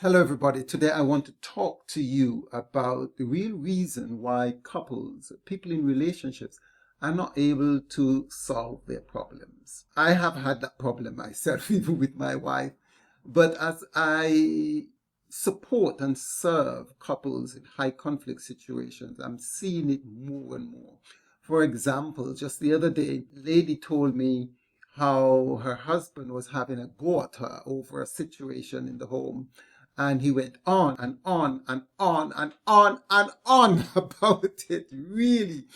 Hello everybody. Today I want to talk to you about the real reason why couples, people in relationships, are not able to solve their problems. I have had that problem myself, even with my wife. But as I support and serve couples in high conflict situations, I'm seeing it more and more. For example, just the other day, a lady told me how her husband was having a go at her over a situation in the home. And he went on and on and on and on and on about it, really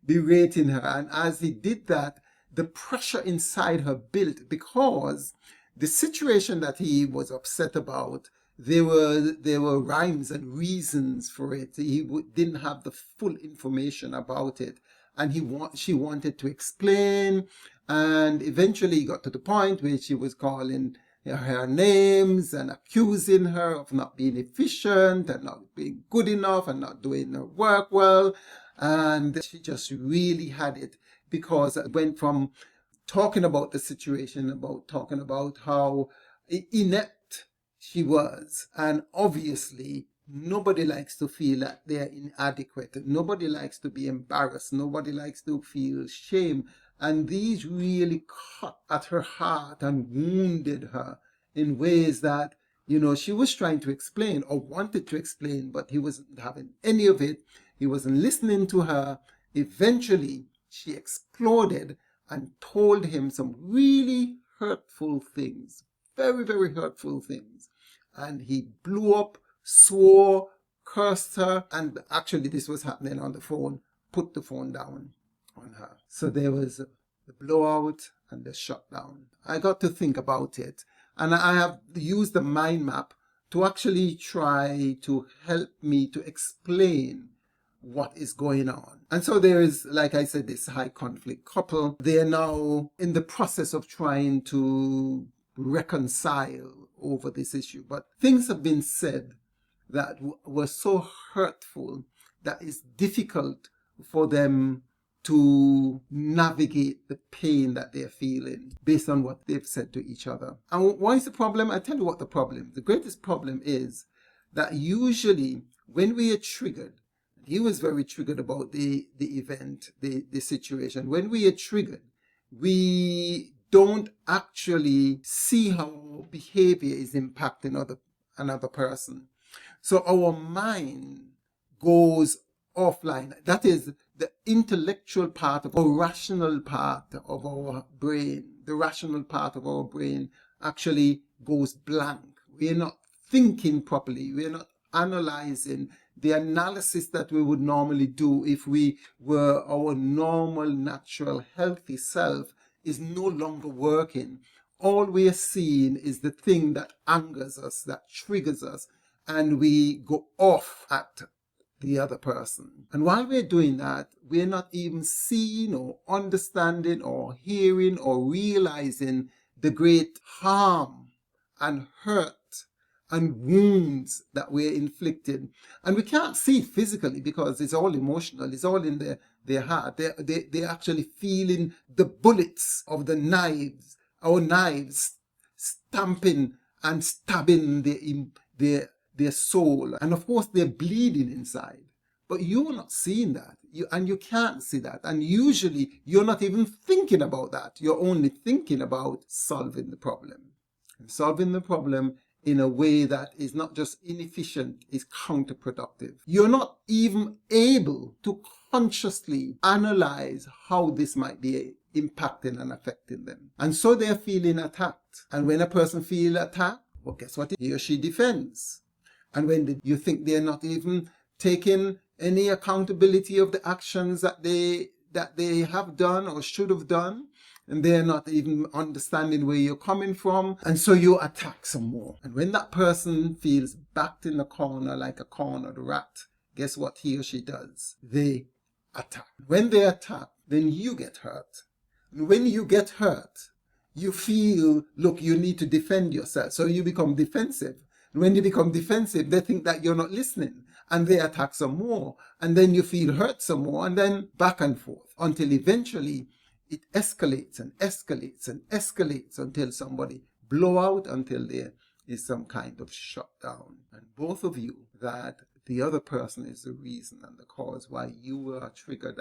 berating her. And as he did that, the pressure inside her built because the situation that he was upset about, there were rhymes and reasons for it. He didn't have the full information about it. And she wanted to explain. And eventually he got to the point where she was calling her names and accusing her of not being efficient and not being good enough and not doing her work well. And she just really had it because it went from talking about the situation, talking about how inept she was. And obviously, nobody likes to feel that they're inadequate. Nobody likes to be embarrassed. Nobody likes to feel shame. And these really cut at her heart and wounded her in ways that, she was trying to explain or wanted to explain, but he wasn't having any of it. He wasn't listening to her. Eventually, she exploded and told him some really hurtful things, very, very hurtful things. And he blew up, swore, cursed her, and actually this was happening on the phone, put the phone down on her. So there was the blowout and the shutdown. I got to think about it, and I have used the mind map to actually try to help me to explain what is going on. And so there is, like I said, this high conflict couple. They are now in the process of trying to reconcile over this issue, but things have been said that were so hurtful that it's difficult for them to navigate the pain that they're feeling based on what they've said to each other. And why is the problem? I tell you what the problem. The greatest problem is that usually when we are triggered, he was very triggered about the event, the situation. When we are triggered, we don't actually see how behavior is impacting another person. So our mind goes offline. That is the intellectual part of our rational part of our brain. The rational part of our brain actually goes blank. We're not thinking properly. We're not analyzing. The analysis that we would normally do if we were our normal, natural, healthy self is no longer working. All we are seeing is the thing that angers us, that triggers us, and we go off at the other person. And while we're doing that, we're not even seeing or understanding or hearing or realizing the great harm and hurt and wounds that we're inflicting. And we can't see it physically because it's all emotional. It's all in their heart. They're actually feeling the bullets of the knives, our knives stamping and stabbing their soul. And of course, they're bleeding inside. But you're not seeing that. You can't see that. And usually, you're not even thinking about that. You're only thinking about solving the problem. And solving the problem in a way that is not just inefficient, is counterproductive. You're not even able to consciously analyze how this might be impacting and affecting them. And so they're feeling attacked. And when a person feels attacked, well, guess what? He or she defends. And when you think they're not even taking any accountability of the actions that they have done or should have done, and they're not even understanding where you're coming from, and so you attack some more. And when that person feels backed in the corner like a cornered rat, guess what he or she does? They attack. When they attack, then you get hurt. And when you get hurt, you feel, look, you need to defend yourself. So you become defensive. And when you become defensive, they think that you're not listening, and they attack some more. And then you feel hurt some more, and then back and forth until eventually it escalates and escalates and escalates until somebody blow out, until is some kind of shutdown. And both of you, that the other person is the reason and the cause why you were triggered.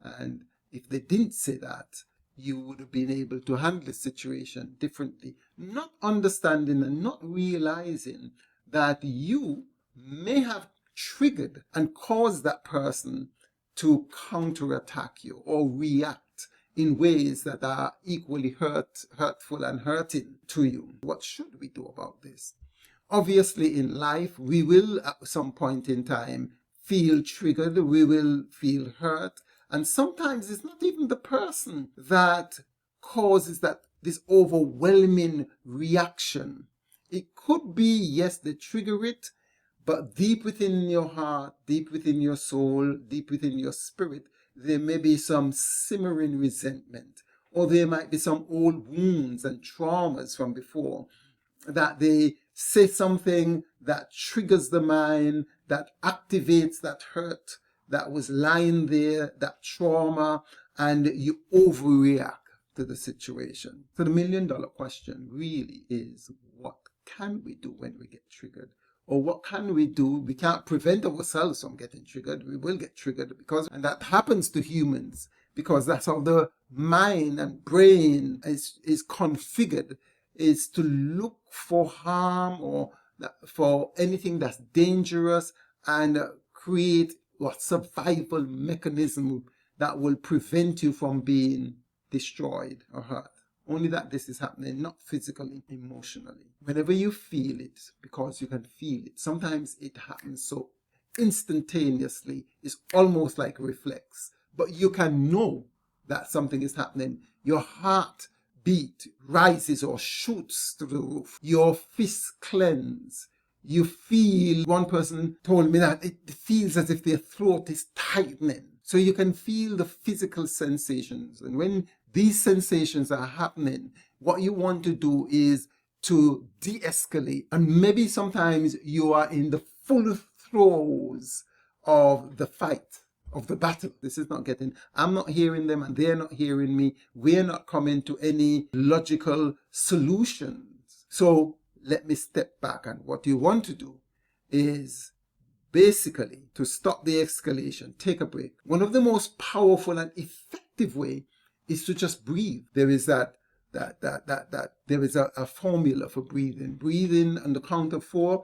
And if they didn't say that, you would have been able to handle the situation differently, not understanding and not realizing that you may have triggered and caused that person to counterattack you or react in ways that are equally hurtful and hurting to you. What should we do about this? Obviously, in life, we will at some point in time feel triggered, we will feel hurt, and sometimes it's not even the person that causes this overwhelming reaction. It could be, yes, they trigger it, but deep within your heart, deep within your soul, deep within your spirit, there may be some simmering resentment, or there might be some old wounds and traumas from before, that they say something that triggers the mind, that activates that hurt that was lying there, that trauma, and you overreact to the situation. So the million-dollar question really is, what can we do when we get triggered? Or what can we do? We can't prevent ourselves from getting triggered. We will get triggered and that happens to humans, because that's how the mind and brain is configured, is to look for harm or for anything that's dangerous and create a survival mechanism that will prevent you from being destroyed or hurt. Only that this is happening, not physically, emotionally. Whenever you feel it, because you can feel it, sometimes it happens so instantaneously, it's almost like a reflex. But you can know that something is happening. Your heart beat rises or shoots through the roof. Your fists cleanse. You feel, one person told me that it feels as if their throat is tightening. So you can feel the physical sensations. And when these sensations are happening, what you want to do is to de-escalate. And maybe sometimes you are in the full throes of the fight, of the battle. This is not getting, I'm not hearing them and they're not hearing me. We're not coming to any logical solutions. So let me step back. And what you want to do is basically to stop the escalation, take a break. One of the most powerful and effective way is to just breathe. There is there is a formula for breathing. Breathe in on the count of 4.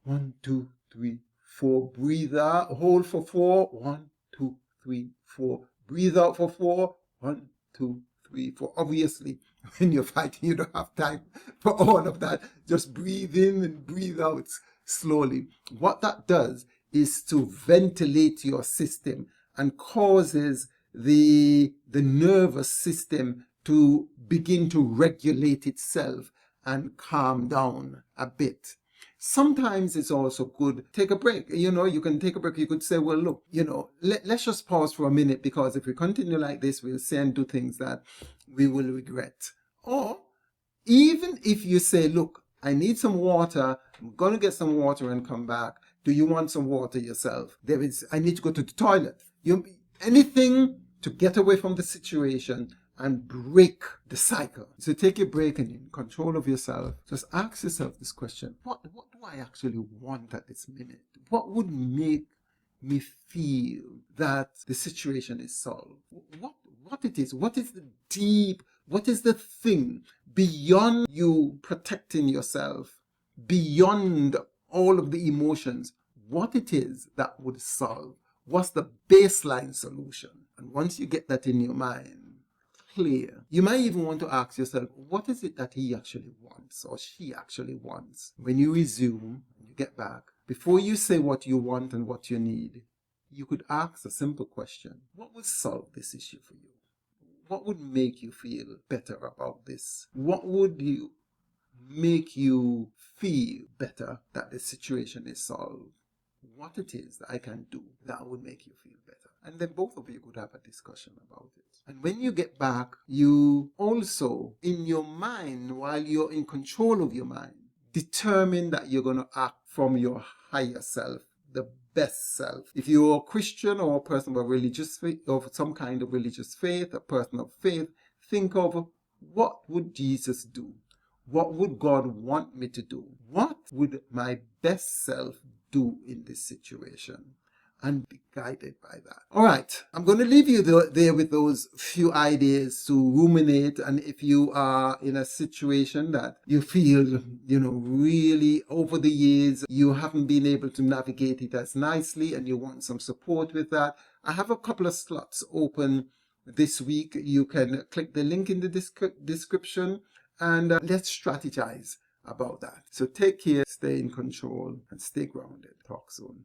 1, 2, 3, 4. Breathe out. Hold for 4. 1, 2, 3, 4. Breathe out for 4. 1, 2, 3, 4. Obviously, when you're fighting, you don't have time for all of that. Just breathe in and breathe out slowly. What that does is to ventilate your system and causes the nervous system to begin to regulate itself and calm down a bit. Sometimes it's also good, take a break. You can take a break. You could say, well, look, let's just pause for a minute, because if we continue like this, we'll say and do things that we will regret. Or even if you say, look, I need some water, I'm going to get some water and come back. Do you want some water yourself? I need to go to the toilet. Anything to get away from the situation and break the cycle. So take a break and you're in control of yourself. Just ask yourself this question. What do I actually want at this minute? What would make me feel that the situation is solved? What it is? What is the thing beyond you protecting yourself, beyond all of the emotions? What it is that would solve? What's the baseline solution? And once you get that in your mind clear, you might even want to ask yourself, what is it that he actually wants or she actually wants? When you resume, you get back, before you say what you want and what you need, you could ask a simple question. What would solve this issue for you? What would make you feel better about this? What would make you feel better that the situation is solved? What it is that I can do that would make you feel better. And then both of you could have a discussion about it. And when you get back, you also, in your mind, while you're in control of your mind, determine that you're going to act from your higher self, the best self. If you're a Christian or a person of religious faith, of some kind of religious faith, a person of faith, think of, what would Jesus do? What would God want me to do? What would my best self do in this situation? And be guided by that. All right, I'm going to leave you there with those few ideas to ruminate. And if you are in a situation that you feel, really over the years, you haven't been able to navigate it as nicely and you want some support with that, I have a couple of slots open this week. You can click the link in the description and let's strategize about that. So take care, stay in control, and stay grounded. Talk soon.